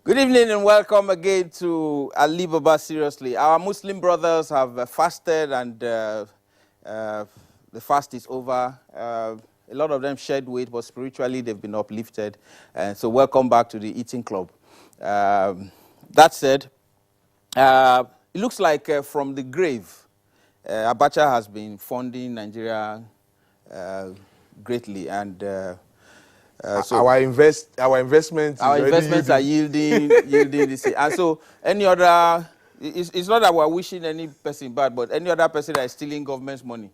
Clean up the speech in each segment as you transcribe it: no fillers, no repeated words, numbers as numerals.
Good evening and welcome again to Alibaba. Seriously, our Muslim brothers have fasted and the fast is over. A lot of them shed weight, but spiritually they've been uplifted. So welcome back to the eating club. That said, it looks like from the grave, Abacha has been funding Nigeria greatly, and so our investments are yielding this. And so any other, it's not that we're wishing any person bad, but any other person that is stealing government's money,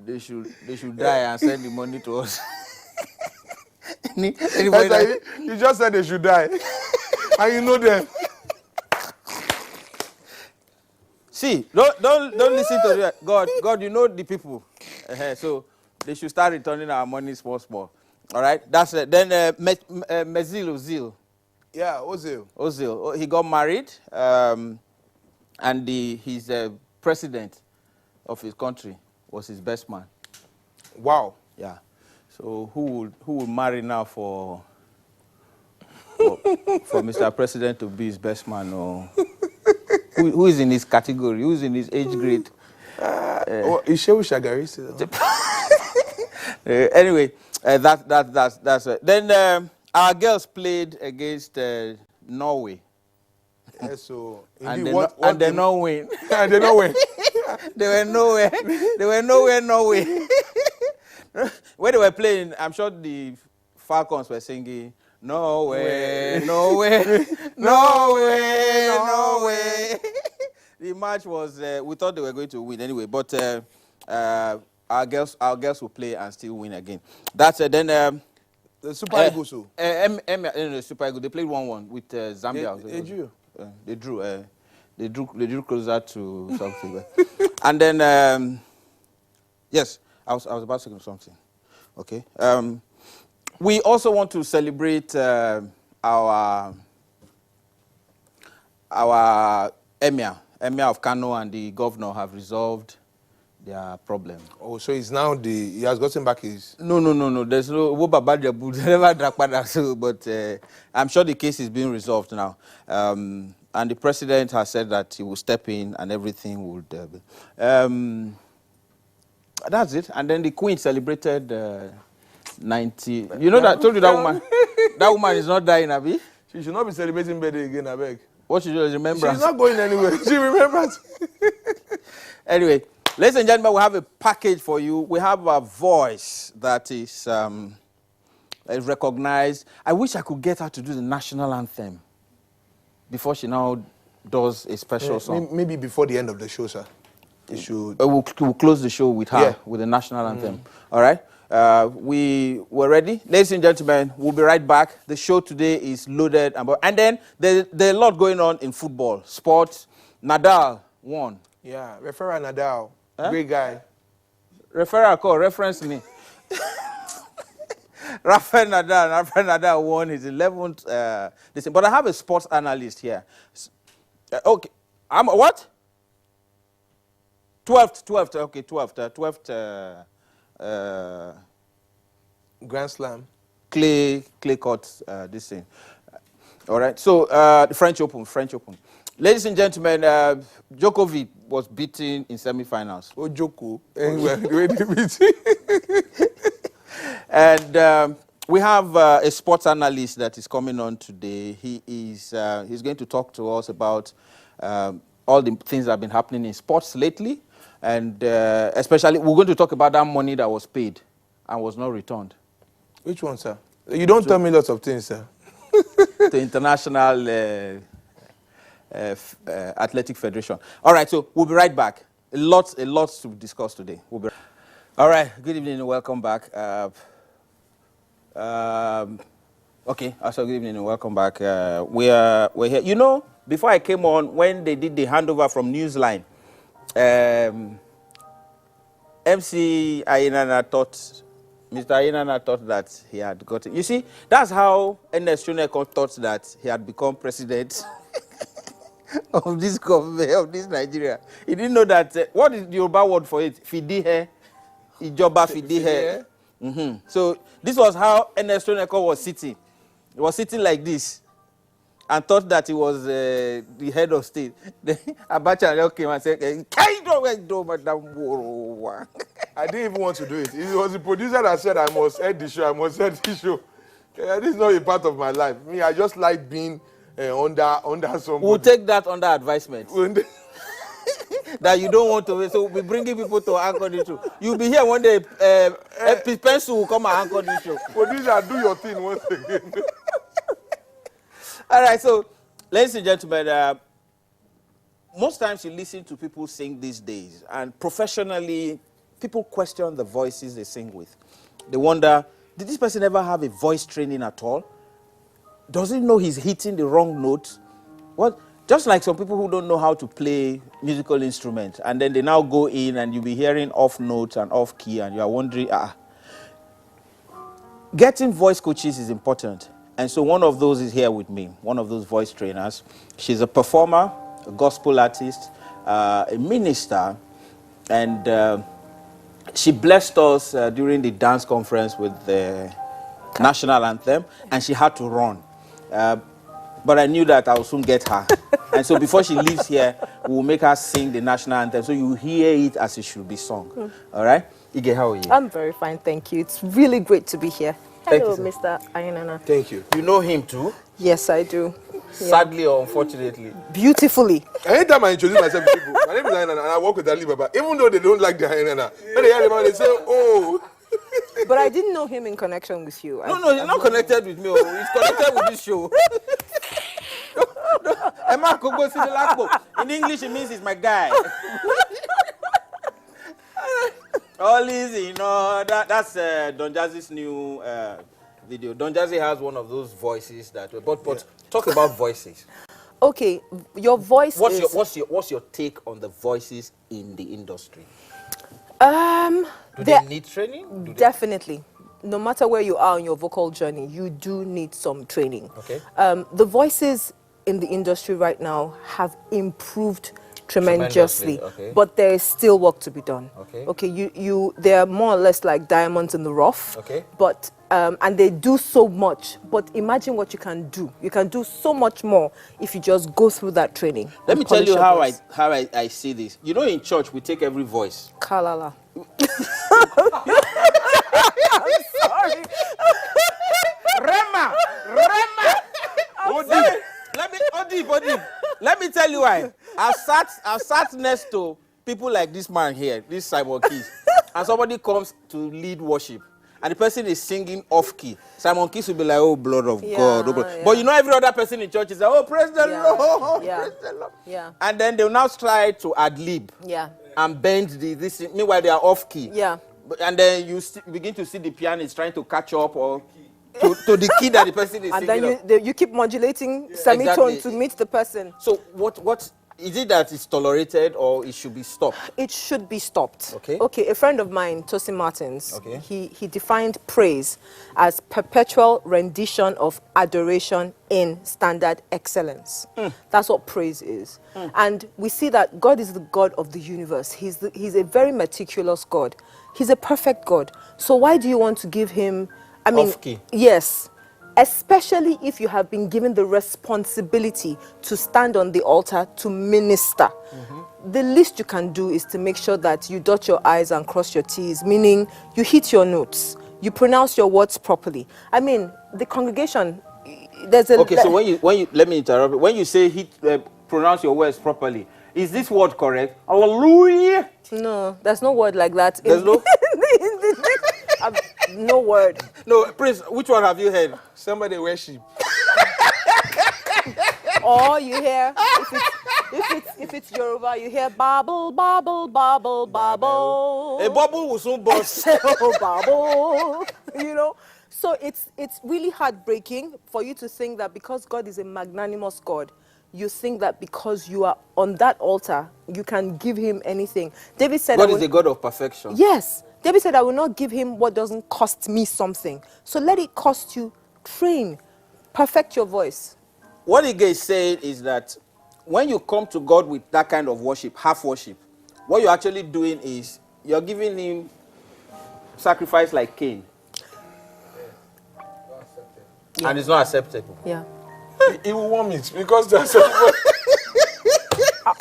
they should die and send the money to us. You just said they should die, and you know them. See, don't listen to that. God, you know the people. So they should start returning our money small. All right, that's it. Then Ozil. Yeah, Ozil. Ozil. He got married, and his president of his country was his best man. Wow. Yeah. So who would marry now for Mr. President to be his best man, or who is in his category? Who is in his age grade? Is Shehu Shagari still? Anyway, that's it. Then our girls played against Norway. Yeah, so and they not win. And they not win. They were nowhere. They were nowhere, Norway. When they were playing, I'm sure the Falcons were singing, Norway, Norway, Norway, Norway. The match was, we thought they were going to win anyway, but our girls will play and still win again. That's it. Then the Super Eagles. Super Eagles. They played 1-1 with Zambia. They drew. They drew closer to something. And then yes, I was about to say something. Okay. We also want to celebrate our emir of Kano, and the governor have resolved their problem. Oh, so he's now he has gotten back his... No. There's no... never drag, so, but I'm sure the case is being resolved now. And the president has said that he will step in and everything would... that's it. And then the queen celebrated 90... You know that... I told you that woman... That woman is not dying, Abi. She should not be celebrating birthday again, I beg. What should you remember? She's not going anywhere. She remembers. Anyway, ladies and gentlemen, we have a package for you. We have a voice that is recognized. I wish I could get her to do the national anthem before she now does a special song. Maybe before the end of the show, sir. You should... We'll close the show with her, with the national anthem. All right? We're ready. Ladies and gentlemen, we'll be right back. The show today is loaded. And then there's a lot going on in football. Sports. Nadal won. Yeah, referral Nadal. Great guy. Referral call, reference me. Rafael Nadal won his 11th. But I have a sports analyst here. Okay. I'm what? 12th. Okay, 12th. Grand Slam. Clay court, this thing. All right. So, the French Open. Ladies and gentlemen, Djokovic was beaten in semi-finals. Oh, Joko. Anyway, the way they beat. And we have a sports analyst that is coming on today. He's going to talk to us about all the things that have been happening in sports lately. And especially, we're going to talk about that money that was paid and was not returned. Which one, sir? You don't tell me lots of things, sir. The International Athletic Federation. All right, so we'll be right back. A lot to discuss today. All right, good evening and welcome back. Okay, also good evening and welcome back. We're here. You know, before I came on, when they did the handover from Newsline, MC Ainana Mr. Ainana thought that he had gotten... You see, that's how Ernest Shonekan thought that he had become president of this government, of this Nigeria. He didn't know that... what is the Yoruba word for it? Fidihe. Ijoba Fidihe. So this was how Ernest Shonekan was sitting. He was sitting like this. and thought that he was the head of state. Then Abacha came and said, I didn't even want to do it. It was the producer that said I must end the show. I must end the show. This is not a part of my life. Me, I just like being under somebody. We'll take that under advisement. That you don't want to. So we're bringing people to anchor the show. You'll be here one day. Pencil will come and anchor the show. Producer, do your thing once again. All right, so ladies and gentlemen, most times you listen to people sing these days, and professionally, people question the voices they sing with. They wonder, did this person ever have a voice training at all? Does he know he's hitting the wrong notes? What? Just like some people who don't know how to play musical instruments, and then they now go in and you'll be hearing off notes and off key, and you are wondering, Getting voice coaches is important. And so one of those is here with me, one of those voice trainers. She's a performer, a gospel artist, a minister, and she blessed us during the dance conference with the national anthem, and she had to run. But I knew that I would soon get her. And so before she leaves here, we'll make her sing the national anthem, so you hear it as it should be sung. All right? Ige, how are you? I'm very fine, thank you. It's really great to be here. Thank Hello, you, Mr. Ayinana. Thank you. You know him too? Yes, I do. Sadly or unfortunately? Beautifully. Anytime I introduce myself to people, my name is Ayinana and I work with Alibaba. Even though they don't like the Ayinana, when they hear about it, they say, oh. But I didn't know him in connection with you. No, he's not connected with me. He's connected with this show. In English, it means he's my guy. All easy, you know. That's Don Jazzy's new video. Don Jazzy has one of those voices that. But talk about voices. Okay, your voice What's your take on the voices in the industry? Do they need training? Definitely. No matter where you are on your vocal journey, you do need some training. Okay. The voices in the industry right now have improved tremendously. Okay. But there is still work to be done. Okay. Okay, they're more or less like diamonds in the rough. Okay. But and they do so much. But imagine what you can do. You can do so much more if you just go through that training. Let me tell you how I see this. You know, in church we take every voice. Kalala. I'm sorry. Rema. Odi. Let me tell you why. I've sat next to people like this man here, this Simon Keys, and somebody comes to lead worship, and the person is singing off key. Simon Keys will be like, "Oh, blood of God." Oh, Yeah. But you know, every other person in church is like, "Oh, praise the Lord, Yeah. praise the Lord." Yeah. And then they'll now try to ad lib. Yeah. And bend this. Meanwhile, they are off key. Yeah. And then you begin to see the pianist trying to catch up or to the key that the person is And singing. then you keep modulating semitone Exactly. to meet the person. So what is it that is tolerated or it should be stopped? It should be stopped. Okay. Okay, a friend of mine, Tosin Martins, Okay. he defined praise as perpetual rendition of adoration in standard excellence. That's what praise is. And we see that God is the God of the universe. He's a very meticulous God. He's a perfect God. So why do you want to give him, Off key. Yes. Especially if you have been given the responsibility to stand on the altar to minister. The least you can do is to make sure that you dot your I's and cross your T's, meaning you hit your notes, you pronounce your words properly. I mean, the congregation, there's a... Okay, so when you let me interrupt. When you say pronounce your words properly, is this word correct? Hallelujah. No, there's no word like that. There's no. No word. No, Prince. Which one have you heard? Somebody worship. Or you hear, if it's Yoruba, you hear babble, babble, babble, babble. A bubble will soon burst. Oh, babble. You know? So it's really heartbreaking for you to think that because God is a magnanimous God, you think that because you are on that altar, you can give him anything. David said, God is a God of perfection. Yes. David said, I will not give him what doesn't cost me something. So let it cost you. Train. Perfect your voice. What Ige is saying is that when you come to God with that kind of worship, half worship, what you're actually doing is you're giving him sacrifice like Cain. Yeah. And it's not acceptable. Yeah. It will warm it because there's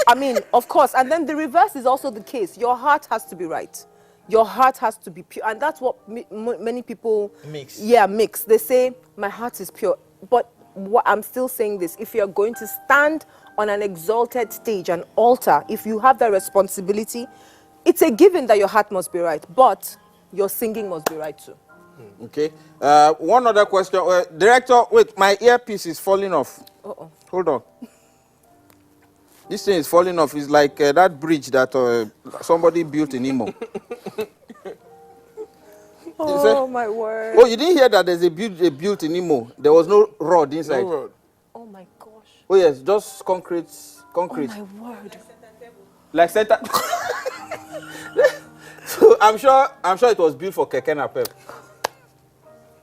I mean, of course. And then the reverse is also the case. Your heart has to be right. Your heart has to be pure. And that's what many people mix. Yeah, mix. They say, my heart is pure. But what I'm still saying this, if you're going to stand on an exalted stage, an altar, if you have that responsibility, it's a given that your heart must be right. But your singing must be right too. Okay. One other question. Director, wait, my earpiece is falling off. Uh-oh. Hold on. This thing is falling off. It's like that bridge that somebody built in Imo. Oh, my word. Oh, you didn't hear that there's a built in Imo? There was no rod inside. no road. Oh, my gosh. Oh, yes, just concrete. Oh, my word. Like center. So I'm sure it was built for Keke Napep.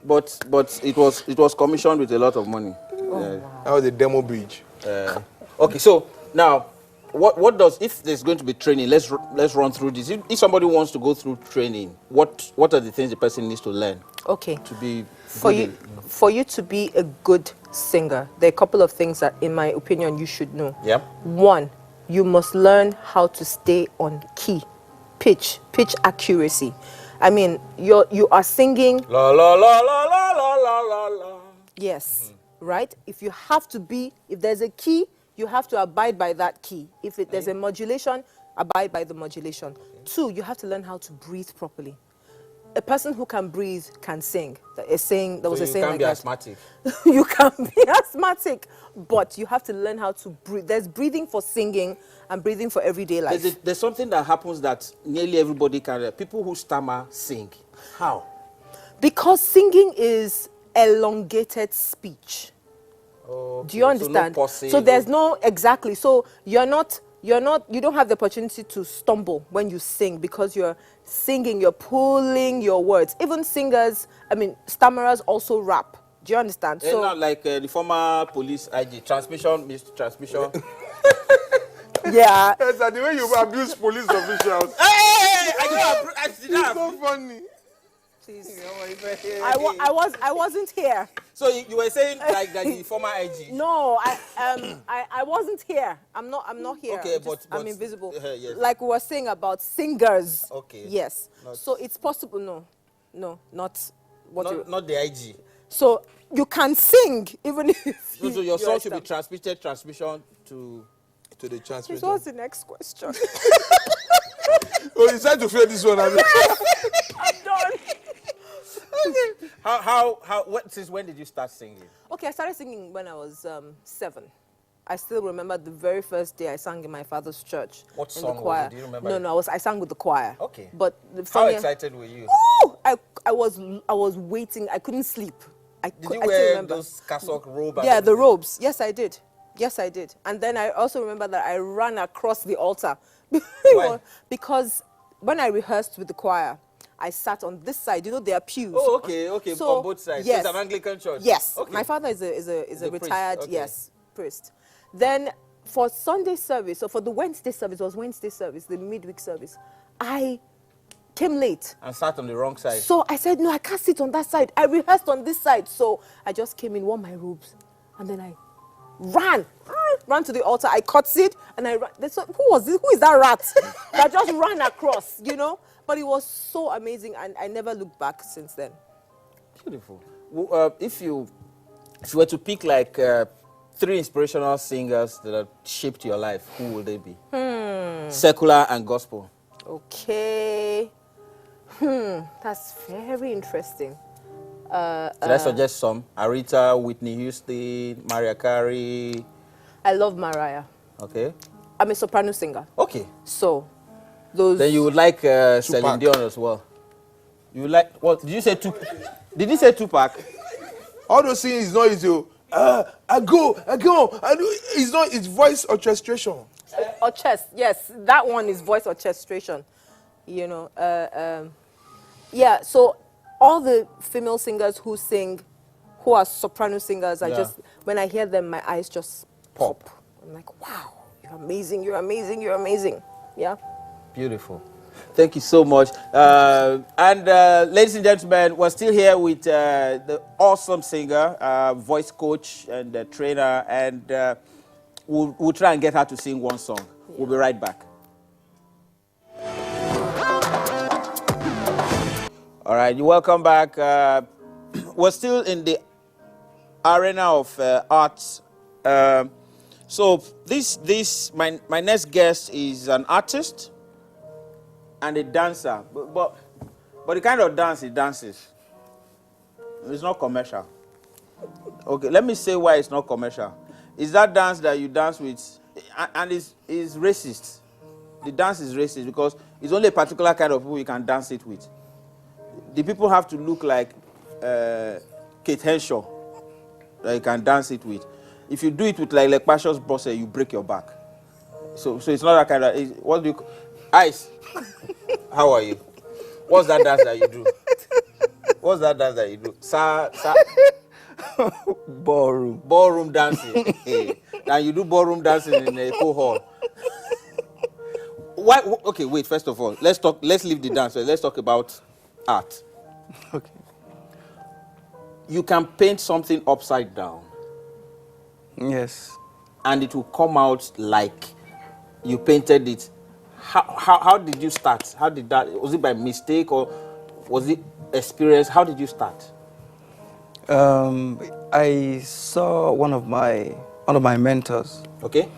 But it was commissioned with a lot of money. Wow. That was a demo bridge. Okay, so now what does, if there's going to be training, let's run through this. If somebody wants to go through training, what are the things the person needs to learn? Okay. To be For you to be a good singer, there are a couple of things that, in my opinion, you should know. Yeah. One, you must learn how to stay on key, pitch accuracy. I mean, you are singing. La la la la la la la la la. Yes, right? If there's a key, you have to abide by that key. If there's a modulation, abide by the modulation. Okay. Two, you have to learn how to breathe properly. A person who can breathe can sing. There was a saying like that. You can't be asthmatic. You can be asthmatic, but you have to learn how to breathe. There's breathing for singing and breathing for everyday life. There's something that happens that nearly everybody can. People who stammer sing. How? Because singing is elongated speech. Okay. Do you understand? So there's no, exactly. So you don't have the opportunity to stumble when you sing because you're singing, you're pulling your words. Even singers, stammerers also rap. Do you understand? So not like the former police IG, transmission, missed transmission. Yeah. Yes, and the way you abuse police officials. Hey! It's so funny. I wasn't here. So you were saying like the former IG? No, I wasn't here. I'm not here. Okay, I'm invisible. Yes. Like we were saying about singers. Okay. Yes. So it's possible. No, not not the IG. So you can sing even if so your song should be transmission to the transmission. What was the next question? Oh, you tried to fail this one. I'm done. Okay. Since when did you start singing? Okay, I started singing when I was 7. I still remember the very first day I sang in my father's church. What in song the choir. was it? Do you remember? No, I sang with the choir. Okay. But how excited were you? Oh, I was waiting. I couldn't sleep. Did you wear those cassock robes? Yeah, the robes. Yes, I did. And then I also remember that I ran across the altar. Why? Because when I rehearsed with the choir, I sat on this side. You know, there are pews. Oh, okay. So, on both sides. Yes. So it's an Anglican church. Yes. Okay. My father is a retired priest. Priest. Then for Sunday service, or for the Wednesday service, the midweek service, I came late. And sat on the wrong side. So I said, no, I can't sit on that side. I rehearsed on this side. So I just came in, wore my robes, and then I ran to the altar. I curtsied, and I ran. They said, who was this? Who is that rat that just ran across, But it was so amazing, and I never looked back since then. Beautiful. Well, if you were to pick like 3 inspirational singers that have shaped your life, who would they be? Secular and gospel. Okay. That's very interesting. Did I suggest some? Aretha, Whitney Houston, Mariah Carey. I love Mariah. Okay. I'm a soprano singer. Okay. So, those. Then you would like Celine Dion as well. You would like what? Did you say Tupac? Did you say Tupac? All those things is not easy. I go. It's not. It's voice orchestration. Yes, that one is voice orchestration. Yeah. So all the female singers who are soprano singers, when I hear them, my eyes just pop. I'm like, wow, you're amazing. Yeah. Beautiful. Thank you so much. Ladies and gentlemen, we're still here with the awesome singer, voice coach, and trainer, and we'll try and get her to sing one song. Yeah. We'll be right back. All right, you welcome back. We're still in the arena of arts. So my next guest is an artist and a dancer, but the kind of dance he dances, it's not commercial. Okay, let me say why it's not commercial. It's that dance that you dance with, and it's racist. The dance is racist because it's only a particular kind of people you can dance it with. The people have to look like Kate Henshaw that you can dance it with. If you do it with like Precious Bosse, you break your back. So it's not that kind of. What do you? Ice. How are you? What's that dance that you do? What's that dance that you do? Ballroom. Ballroom dancing. Hey. Now you do ballroom dancing in a co-hall. Why? Okay, wait. First of all, let's talk. Let's leave the dance. Let's talk about art. Okay. You can paint something upside down. Yes. And it will come out like you painted it. How did you start? How did that? Was it by mistake or was it experience? How did you start? I saw one of my mentors. Okay.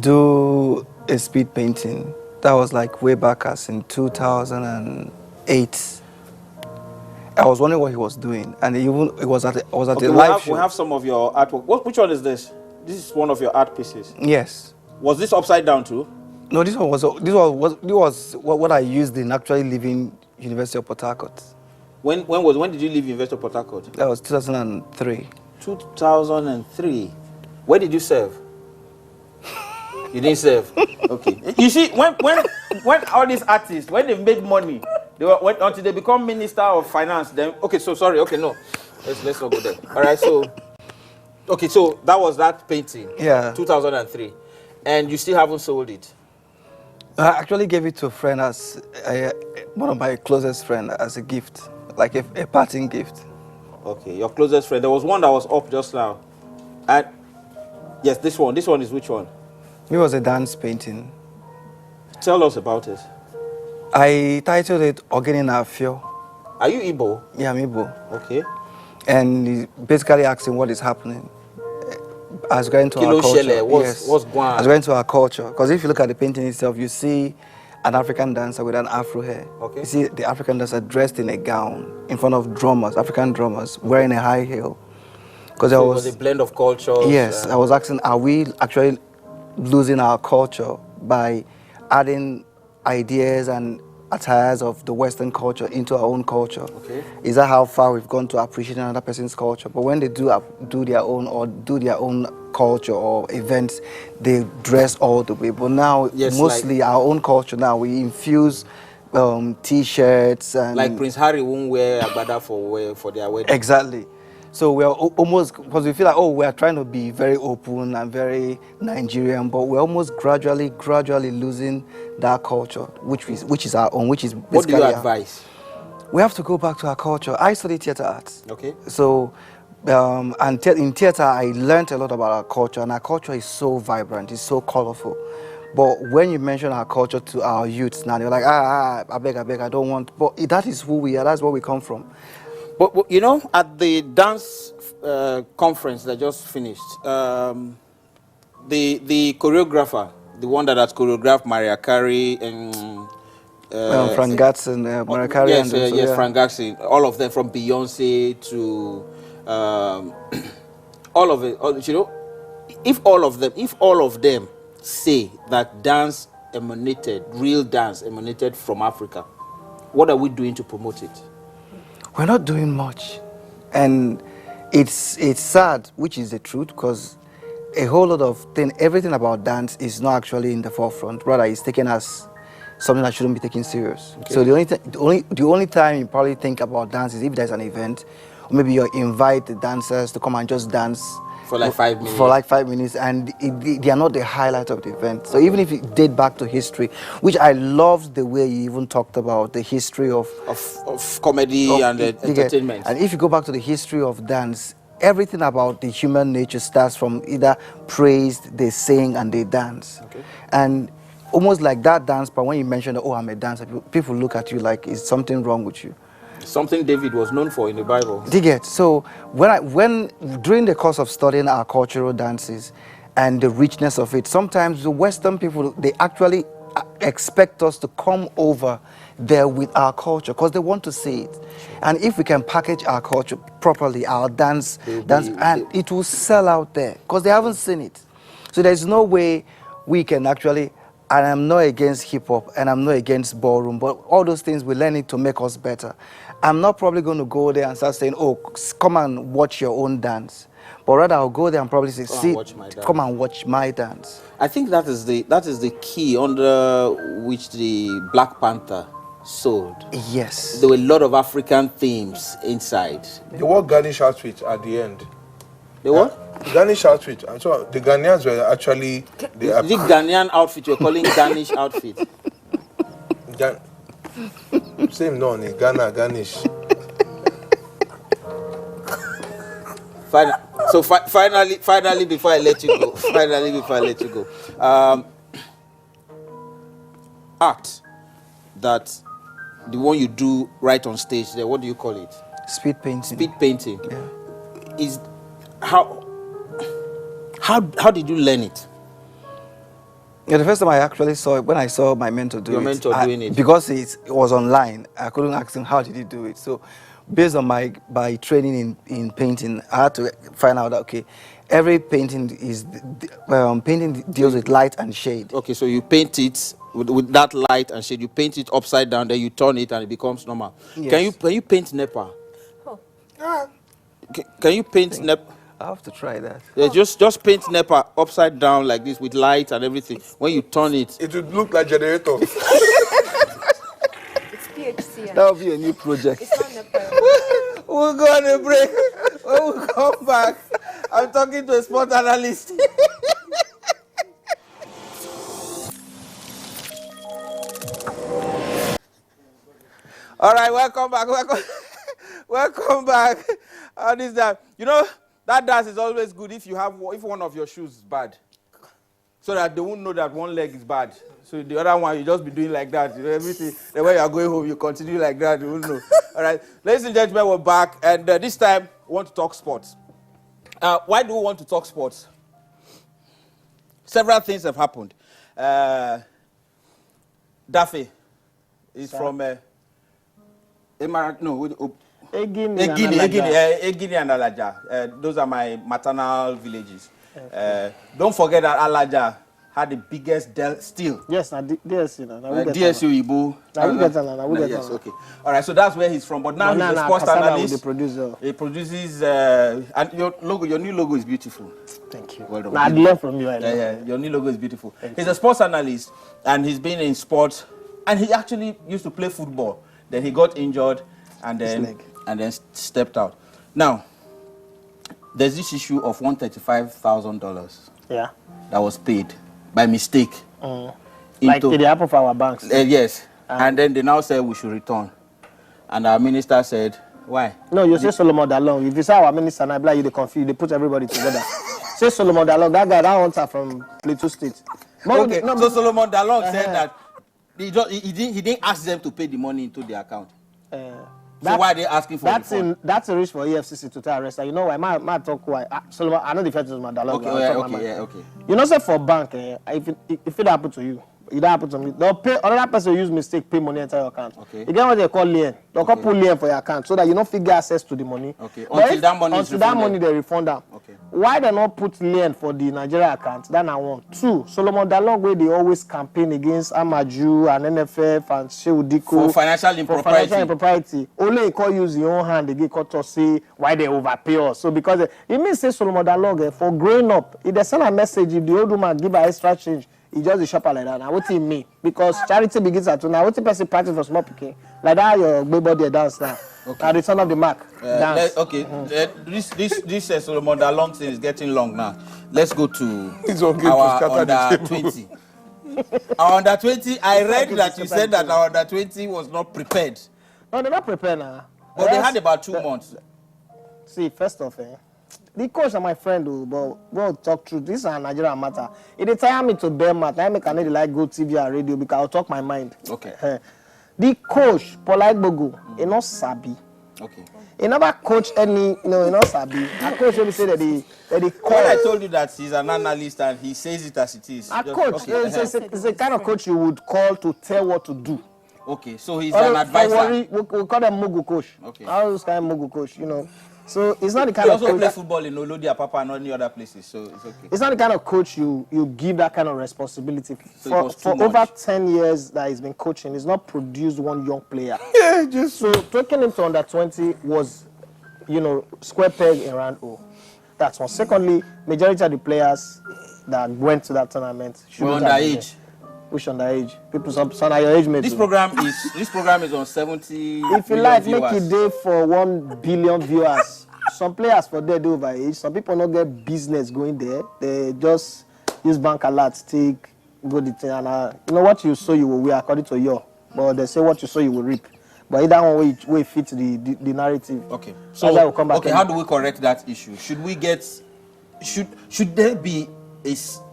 Do a speed painting. That was like way back as in 2008. I was wondering what he was doing, and it was at a live show. We have some of your artwork. Which one is this? This is one of your art pieces. Yes. Was this upside down too? No, this was what I used in actually leaving University of Port Harcourt. When did you leave University of Port Harcourt? That was 2003. 2003. Where did you serve? You didn't serve. Okay. You see, when all these artists, when they made money, until they become Minister of Finance, then okay. So sorry. Okay, no. Let's not go there. All right. So okay. So that was that painting. Yeah. 2003, and you still haven't sold it. I actually gave it to a friend as one of my closest friends as a gift, like a parting gift. Okay, your closest friend. There was one that was up just now, and yes, this one. This one is which one? It was a dance painting. Tell us about it. I titled it Ogene Afio. Are you Igbo? Yeah, I'm Igbo. Okay. And he's basically asking what is happening. As going to our culture. What's going on? As going to our culture. Because if you look at the painting itself, you see an African dancer with an afro hair. Okay. You see the African dancer dressed in a gown in front of drummers, African drummers, wearing a high heel. Because so it was a blend of cultures. Yes, I was asking, are we actually losing our culture by adding ideas and attires of the Western culture into our own culture? Okay. Is that how far we've gone to appreciate another person's culture? But when they do their own culture or events, they dress all the way. But now, yes, mostly our own culture now, we infuse T-shirts and... Like Prince Harry won't wear agbada for their wedding. Exactly. So we are almost, because we feel like, we are trying to be very open and very Nigerian, but we're almost gradually losing that culture, which is our own, which is basically... What do you advise? We have to go back to our culture. I study theater arts. Okay. So, in theater, I learned a lot about our culture, and our culture is so vibrant, it's so colorful. But when you mention our culture to our youths now, they're like, I beg, I don't want... But that is who we are, that's where we come from. But you know, at the dance conference that just finished, the choreographer, the one that has choreographed Mariah Carey and Frank Gatson, Mariah Carey, yes, and yes, Frank Gatson, all of them, from Beyonce to all of it. You know, if all of them say that real dance emanated from Africa, what are we doing to promote it? We're not doing much, and it's sad, which is the truth, because a whole lot of everything about dance is not actually in the forefront. Rather, it's taken as something that shouldn't be taken serious. Okay. So the only time you probably think about dance is if there's an event, or maybe you invite the dancers to come and just dance For like 5 minutes. For like 5 minutes, and they are not the highlight of the event. So even if you date back to history, which I loved the way you even talked about the history of comedy and entertainment. And if you go back to the history of dance, everything about the human nature starts from either praise, they sing, and they dance. Okay. And almost like that dance, but when you mention, oh, I'm a dancer, people look at you like, is something wrong with you? Something David was known for in the Bible. Do you get? So when during the course of studying our cultural dances and the richness of it, sometimes the Western people, they actually expect us to come over there with our culture because they want to see it. And if we can package our culture properly, our dance, it will sell out there because they haven't seen it. So there's no way we can actually. And I'm not against hip-hop, and I'm not against ballroom, but all those things, we learn it to make us better. I'm not probably going to go there and start saying, oh, come and watch your own dance. But rather, I'll go there and probably say, come and watch my dance. I think that is the key under which the Black Panther sold. Yes. There were a lot of African themes inside. The word garnish outfit at the end. The what? Garnish outfit. And so the Ghanaians were actually... The Ghanaian outfit you're calling garnish outfit. Same no, Ghana, garnish. Finally, before I let you go. Art that the one you do right on stage there, what do you call it? Speed painting. Speed painting. Yeah. Is how did you learn it? Yeah, the first time I actually saw it, when I saw my mentor do doing it. Because it was online, I couldn't ask him how did he do it. So based on my training in painting, I had to find out that, okay, every painting is painting deals with light and shade. Okay, so you paint it with that light and shade. You paint it upside down, then you turn it and it becomes normal. Yes. Can you paint Nepa? Oh. Can you paint Nepa? I have to try that. Yeah, just paint Nepa upside down like this with light and everything. When you turn it, it would look like generator. It's PHC. That would be a new project. It's not Nepal. we'll go on a break. When we come back, I'm talking to a sport analyst. All right, welcome back. Welcome back. This time, you know, that dance is always good if one of your shoes is bad, so that they won't know that one leg is bad. So the other one, you just be doing like that. You know, everything. The way you are going home, you continue like that. You won't know. All right, ladies and gentlemen, we're back, and this time we want to talk sports. Why do we want to talk sports? Several things have happened. Daffy is from Egini and Alaja. Those are my maternal villages. Okay. Don't forget that Alaja had the biggest steel. Yes, DSU. DSU Ibu. Yes, okay. All right, so that's where he's from. But now he's a sports analyst. He produces, and your new logo is beautiful. Thank you. Well done. I'd learn from you. Your new logo is beautiful. He's a sports analyst, and he's been in sports, and he actually used to play football. Then he got injured, and then stepped out. Now, there's this issue of $135,000. Yeah. That was paid by mistake. Like it happened for our banks. Yes. And then they now said we should return. And our minister said, why? No, you say Solomon Dalong. If you say our minister, I believe you, they confuse, they put everybody together. Say Solomon Dalong, that guy, that hunter from Plateau State. Okay, so Solomon Dalong said that he didn't ask them to pay the money into the account. So why are they asking for it? That's a risk for EFCC to arrest. You know why? My talk why. Solomon, I know the fact is my Dalong. Okay. You know, say for bank, if it happen to you, it happen to me. They'll pay another person use mistake, pay money into your account. Okay. You get what they call lien. They'll call pull lien for your account so that you don't figure access to the money. Okay. Until that money they refund them. Okay. Why they not put lien for the Nigeria account? That I want. Two, Solomon Dalong where they always campaign against Amaju and NFF and Shehu Diko for financial impropriety. Only call use your own hand. They get caught to say why they overpay us. So because it means say Solomon Dalong for growing up, if they send a message, if the old woman give her extra change, he just a shopper like that. Now what he mean? Because charity begins at now. What the person practice for small picking like that? Your baby body dance now. Okay. At the turn of the mark. Dance. This Solomon Dalong thing is getting long now. Let's go to It's okay our to scatter the under table. 20. Our under 20, I read that you said that our under 20 was not prepared. No, they're not prepared now. But they had about 2 months. See, first off, the coach and my friend, but we'll talk through this is a Nigerian matter. It is time me to bear matter. I make need like go TV and radio because I'll talk my mind. Okay. The coach, Paul Igbogu, he not sabi. Okay. He never coach any, he not sabi. A coach only say that he call. Well, I told you that he's an analyst and he says it as it is. A coach, it's the kind of coach you would call to tell what to do. Okay, so he's an advisor. We call them Mugu coach. Okay. How those kind of Mugu coach, So it's not the kind He of also coach. play football in Olodia Papa and any other places, so it's okay. It's not the kind of coach you give that kind of responsibility. So For over 10 years that he's been coaching, he's not produced one young player. Yeah, just So taking him to under 20 was, square peg in round O. That's one. Secondly, majority of the players that went to that tournament We're shouldn't have been underage. there. Which underage? People, some are your age mates. This program is on 70 If you million like, viewers. make it day for 1 billion viewers. Some players for there do overage. Some people not get business going there. They just use bank alerts, take go the thing, and what you sow you will reap according to your. But they say what you sow you will reap. But either one way fit the narrative. Okay. So that will come back. Okay, how do we correct that issue? Should there be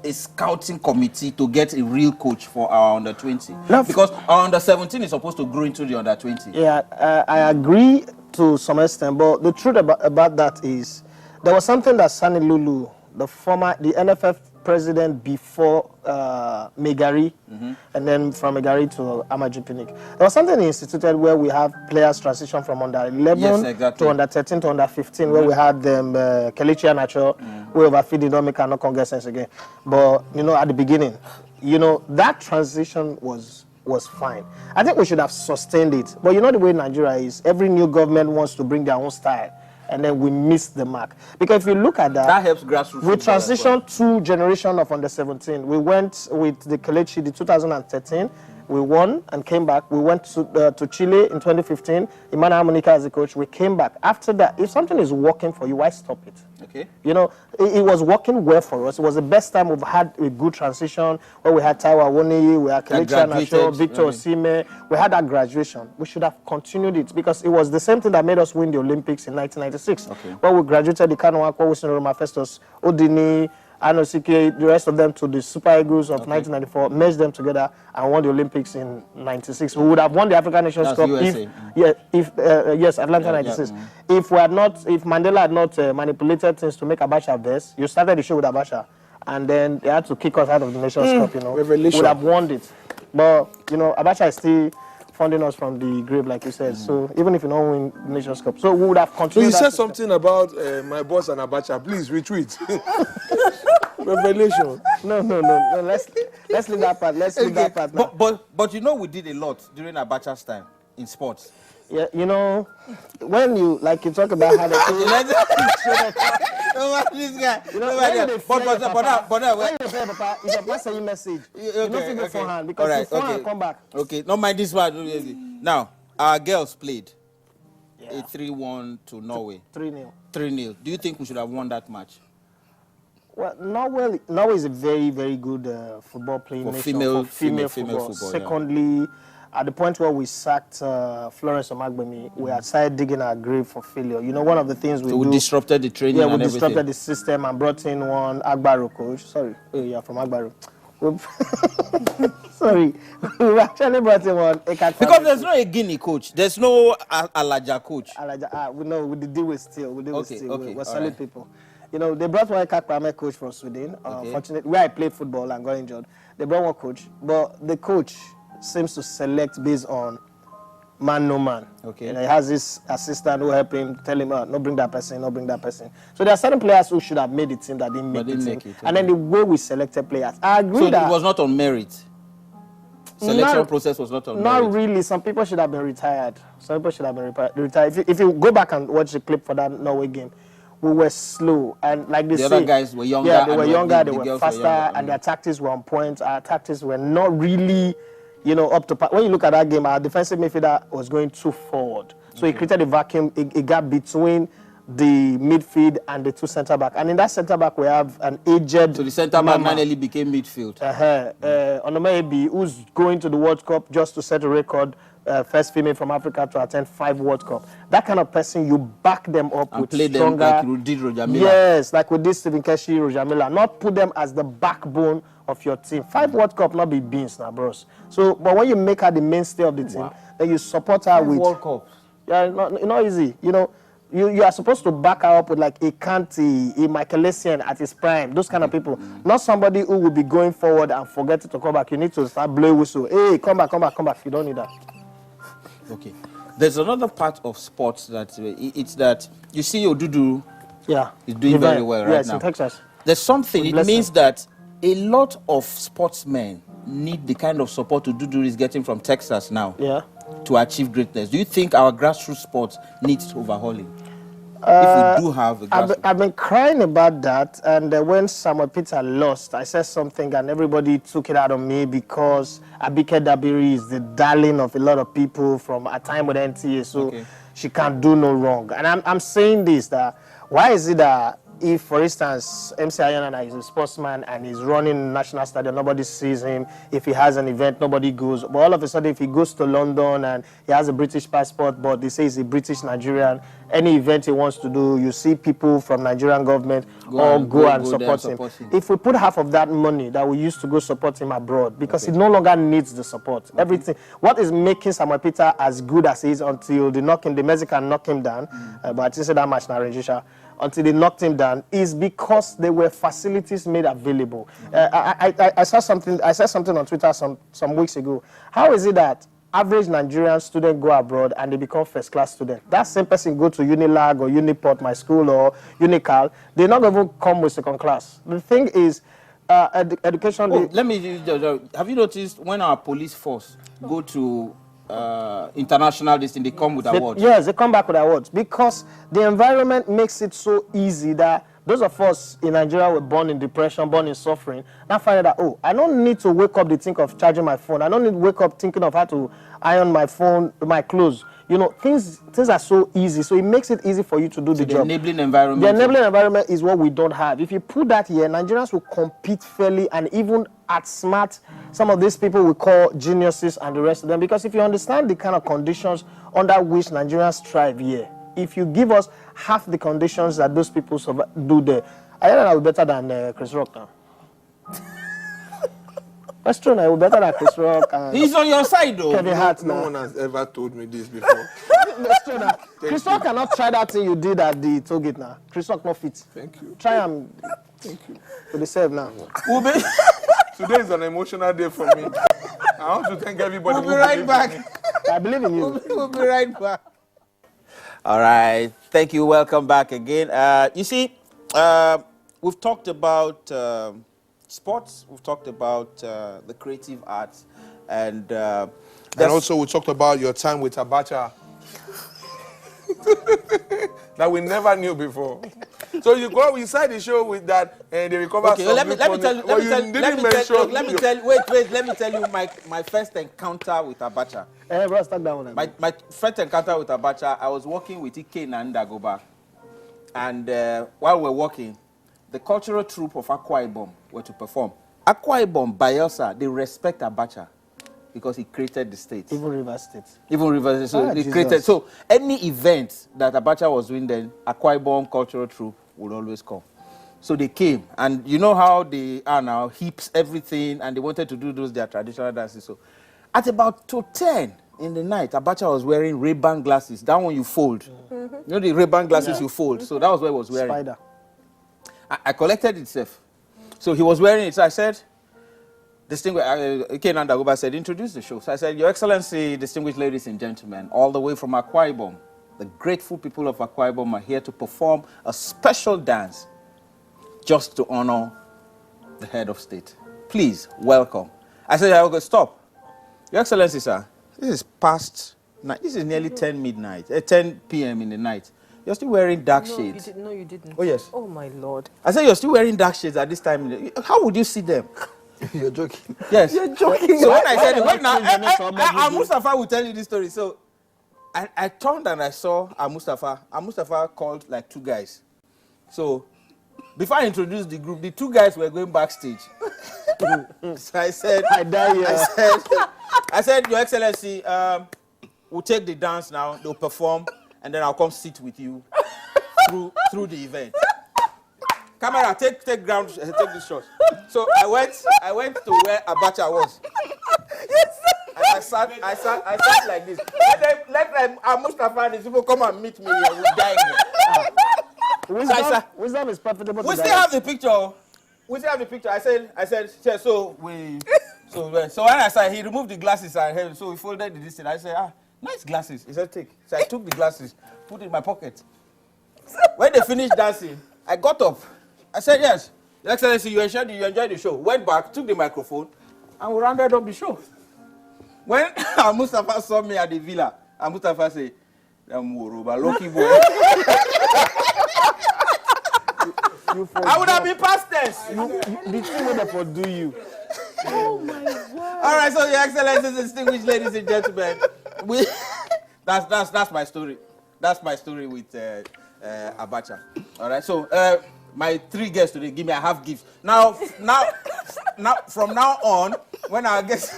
a scouting committee to get a real coach for our under 20? No. Because our under 17 is supposed to grow into the under 20. Yeah, I agree to some extent, but the truth about that is there was something that Sani Lulu, the NFF president before Megari, and then from Megari to Amaju Pinnick. There was something he instituted where we have players transition from under 11 to under 13 to under 15, where we had them Kelechi Anacho, we overfeed the don't cannot get sense again. But at the beginning, that transition was fine. I think we should have sustained it. But the way Nigeria is, every new government wants to bring their own style, and then we miss the mark. Because if you look at that helps grassroots. We transitioned 2 generations of under 17. We went with the Kelechi, the 2013. We won and came back. We went to Chile in 2015. Emmanuel Monica as the coach. We came back. After that, if something is working for you, why stop it? Okay. It was working well for us. It was the best time we've had a good transition where we had Taiwa Woni, we had Kelechi Anacho, Victor Osimhen. We had that graduation. We should have continued it because it was the same thing that made us win the Olympics in 1996. Okay. Where we graduated the Kano Akwa, Wilson Roma Festus, Odini, Anosike, the rest of them to the Super Eagles of 1994, merged them together and won the Olympics in 96. We would have won the African Nations Cup if Atlanta 96. If Mandela had not manipulated things to make Abacha best, you started the show with Abacha, and then they had to kick us out of the Nations Cup. Revelation. We would have won it, but Abacha is still funding us from the grave, like you said. So even if you don't win the Nations Cup, so we would have continued. So you said something about my boss and Abacha. Please retweet. Revelation. No. Let's leave that part. Let's leave that part now. But we did a lot during Abacha's time in sports. Yeah, when you talk about how This guy. If your boss send you message, you don't feel beforehand because beforehand come back. Okay, not mind this one. Now, our girls played a 3-1 to Norway. 3-0. 3-0. Do you think we should have won that match? Well, Norway is a very, very good football playing nation female football. Secondly, at the point where we sacked Florence Omagbemi, we had started digging our grave for failure. One of the things we disrupted the training and everything. Yeah, we disrupted the system and brought in one Agbaro coach. Sorry, you're from Agbaro. Sorry, we actually brought in one. Because there's no a Guinea coach. There's no Alaja coach. We did deal with still. We're solid people. They brought one Kwame coach from Sweden. Unfortunately, where I played football and got injured. They brought one coach, but the coach seems to select based on man, no man. Okay. He has this assistant who help him, tell him, no bring that person, no bring that person. So there are certain players who should have made the team that didn't make the team. Okay. And then the way we selected players, I agree that it was not on merit. Selection process was not on merit. Not really. Some people should have been retired. Retired. If you go back and watch the clip for that Norway game, we were slow, and like they say, the other guys were younger. Yeah, they were younger. They were faster, and their tactics were on point. Our tactics were not really, up to par. When you look at that game, our defensive midfielder was going too forward. So he created a vacuum, a gap between the midfield and the two centre back. And in that centre back, we have an aged. So the centre back finally became midfield. Onoma Ebi, who's going to the World Cup just to set a record, first female from Africa to attend 5 World Cup. That kind of person, you back them up and with play stronger. them like you did Roger Miller. Yes, like we did Stephen Keshi, Roger Miller. Not put them as the backbone of your team. 5 World Cup, not be beans now, bros. So, but when you make her the mainstay of the team, then you support her with World Cup. Yeah, not easy. You know, you are supposed to back her up with like a Kanti, a Michael Essien at his prime. Those kind of people. Not somebody who will be going forward and forget to come back. You need to start blowing whistle. Hey, come back. You don't need that. Okay. There's another part of sports that it's that you see Odudu is doing very well right now. Yes, in Texas. There's something. It means that a lot of sportsmen need the kind of support Odudu is getting from Texas now to achieve greatness. Do you think our grassroots sports needs overhauling? If we do have a grassroots. I've been crying about that, and when Samuel Peter lost, I said something and everybody took it out on me because Abike Dabiri is the darling of a lot of people from a time with NTA, so she can't do no wrong. And I'm saying this, that why is it that if, for instance, MC Ayanana is a sportsman and he's running national stadium, nobody sees him. If he has an event, nobody goes. But all of a sudden, if he goes to London and he has a British passport, but they say he's a British Nigerian, any event he wants to do, you see people from Nigerian government go and support him. If we put half of that money that we used to go support him abroad, because he no longer needs the support. Everything. What is making Samuel Peter as good as he is until the Mexican knock him down, but I didn't say that much now, until they knocked him down, is because there were facilities made available. I saw something. I said something on Twitter some weeks ago. How is it that average Nigerian student go abroad and they become first-class student? That same person go to Unilag or Uniport, my school, or Unical, they not even come with second class. The thing is, education. Let me. Have you noticed when our police force go to international listing, they come with awards? Yes, they come back with awards because the environment makes it so easy that those of us in Nigeria were born in depression, born in suffering, now find out that, oh, I don't need to wake up to think of charging my phone. I don't need to wake up thinking of how to iron my phone, my clothes. You know, things are so easy, so it makes it easy for you to do the job. The enabling environment. The enabling environment is what we don't have. If you put that here, Nigerians will compete fairly and even outsmart some of these people we call geniuses and the rest of them. Because if you understand the kind of conditions under which Nigerians thrive here, if you give us half the conditions that those people do there, I think I will be better than Chris Rock now. That's true, I will be better than Chris Rock. And he's on your side, though. Kevin Hart No one has ever told me this before. That's true now. Chris Rock cannot try that thing you did at the toll gate now. Chris Rock not fit. Thank you. Try and Thank you. to the serve now. Today is an emotional day for me. I want to thank everybody. We'll be right back. I believe in you. We'll be right back. All right. Thank you. Welcome back again. You see, we've talked about sports. We've talked about the creative arts. And also we talked about your time with Abacha. That we never knew before. So you go inside the show with that and they recover okay, some let me tell you. Let me tell you my first encounter with Abacha. Bro, start that one. My first encounter with Abacha, I was working with Ike and Dagoba. And while we were working, the cultural troupe of Akwa Ibom were to perform. Akwa Ibom, Bayelsa, they respect Abacha because he created the state. Even River State. Even River State. So they created. So any event that Abacha was doing then, Akwa Ibom cultural troupe would always come. So they came, and you know how they are now, hips, everything, and they wanted to do their traditional dances. So at about 2:10 in the night, Abacha was wearing Ray-Ban glasses. That one you fold. You know the Ray-Ban glasses you fold. So that was what he was wearing. Spider. I collected it safe. So he was wearing it. So I said, Kenan Dagoba said, introduce the show. So I said, Your Excellency, distinguished ladies and gentlemen, all the way from Akwa Ibom, the grateful people of Akwa Ibom are here to perform a special dance just to honor the head of state. Please, welcome. I said, I will go, stop. Your Excellency, sir, this is past night. This is nearly 10 p.m. in the night. You're still wearing dark shades. No, you didn't. Oh, yes. Oh, my Lord. I said, you're still wearing dark shades at this time. How would you see them? You're joking. Yes. You're joking. So when I said it, Mustafa will tell you this story. So I turned and I saw Mustafa. Mustafa called like 2 guys. So before I introduced the group, the 2 guys were going backstage. So I said, I said, Your Excellency, we'll take the dance now. They'll perform, and then I'll come sit with you through the event. Camera, take ground, take the shot. So I went to where Abacha was. And I sat like this. Let them, Mustafa and his people come and meet me here. We'll die here. Wisdom is profitable. We still have the picture. I said, yeah, so when I said, he removed the glasses and held, so he folded the distance. I said, nice glasses. He said, take. So I took the glasses, put it in my pocket. When they finished dancing, I got up. I said, yes, Your Excellency, you enjoyed the show. Went back, took the microphone, and we rounded up the show. When Mustafa saw me at the villa, Mustafa said, lucky boy. I would have been past tense. The thing would have do you. Oh my word. All right, so Your Excellency, distinguished ladies and gentlemen, that's my story. That's my story with Abacha. All right, so my 3 guests today give me a half gift. Now, from now on, when our guests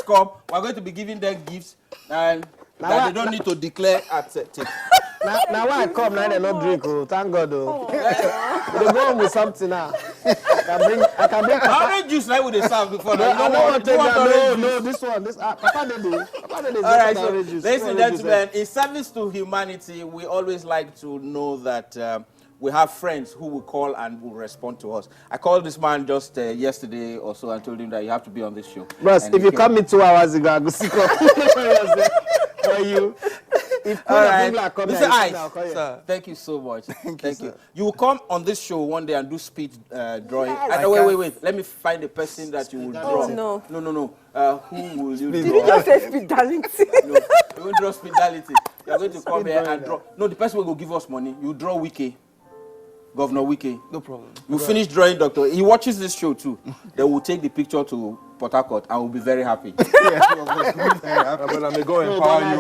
come, we're going to be giving them gifts, and that they don't need to declare at tip. Now when I come, now they not drink. Oh, thank God. Oh. They go on with something now. I can bring. Orange juice, like what they serve before. No, I don't want to take that. No, this one. Papa they do. All right, so ladies and gentlemen, in service to humanity, we always like to know that we have friends who will call and will respond to us. I called this man just yesterday or so and told him that you have to be on this show. Bros, if you come me 2 hours ago, I go sick up for you. If all right, Mr. Ice, sir, thank you so much. Thank you. You will come on this show one day and do speed drawing. Yes. Wait. Let me find the person that you will draw. No. Who will you Did draw? you just say speedality? No, you won't draw speedality. You're going to come here and draw. No, the person will give us money. You draw Wike. Governor Wike. No problem. You finish drawing, Doctor. He watches this show too. They will take the picture to Port Harcourt and will be very happy. But I may go empower you.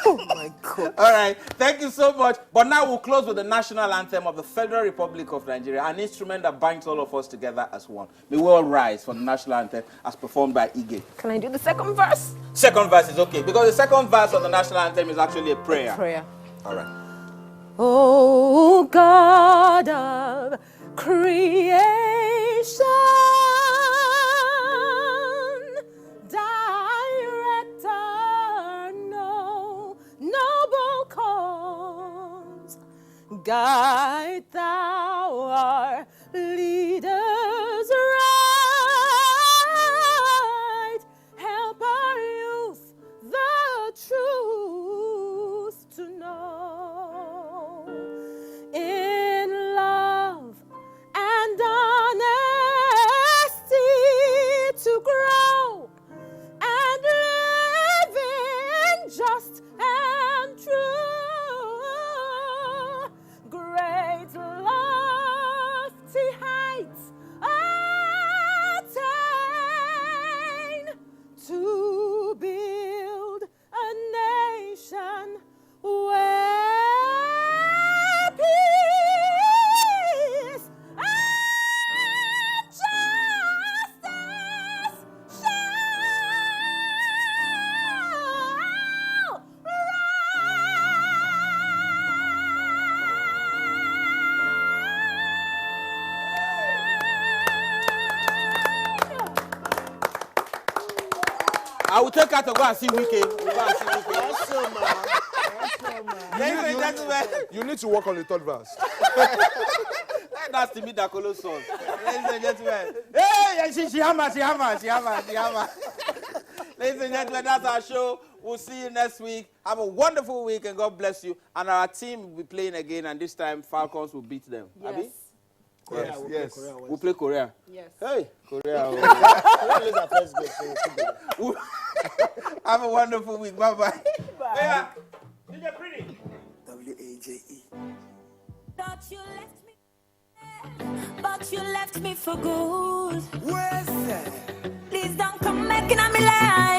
Oh my God. All right. Thank you so much. But now we'll close with the national anthem of the Federal Republic of Nigeria, an instrument that binds all of us together as one. May we all rise for the national anthem as performed by Ige. Can I do the second verse? Second verse is okay, because the second verse of the national anthem is actually a prayer. Prayer. All right. O God of creation, direct our noble cause, guide thou our leaders right, help our youth the truth to know. In love and honesty to grow and live in just and true, great lofty heights attain to build a nation where peace and justice shall I will take her to go and see Wike. We'll go and see Wike. Ladies and gentlemen, You need to work on the 3rd verse. that's the Midakolo song. Ladies and gentlemen, hey, she hammer. Ladies and gentlemen, that's our show. We'll see you next week. Have a wonderful week and God bless you. And our team will be playing again, and this time Falcons will beat them. Yes. Abi? Yes. We'll play Korea. Yes. Hey, Korea. Have a wonderful week. Bye-bye. Bye. Yeah. DJ Pretty. WAJE. But you left me for good. Where's that? please don't come back in my life.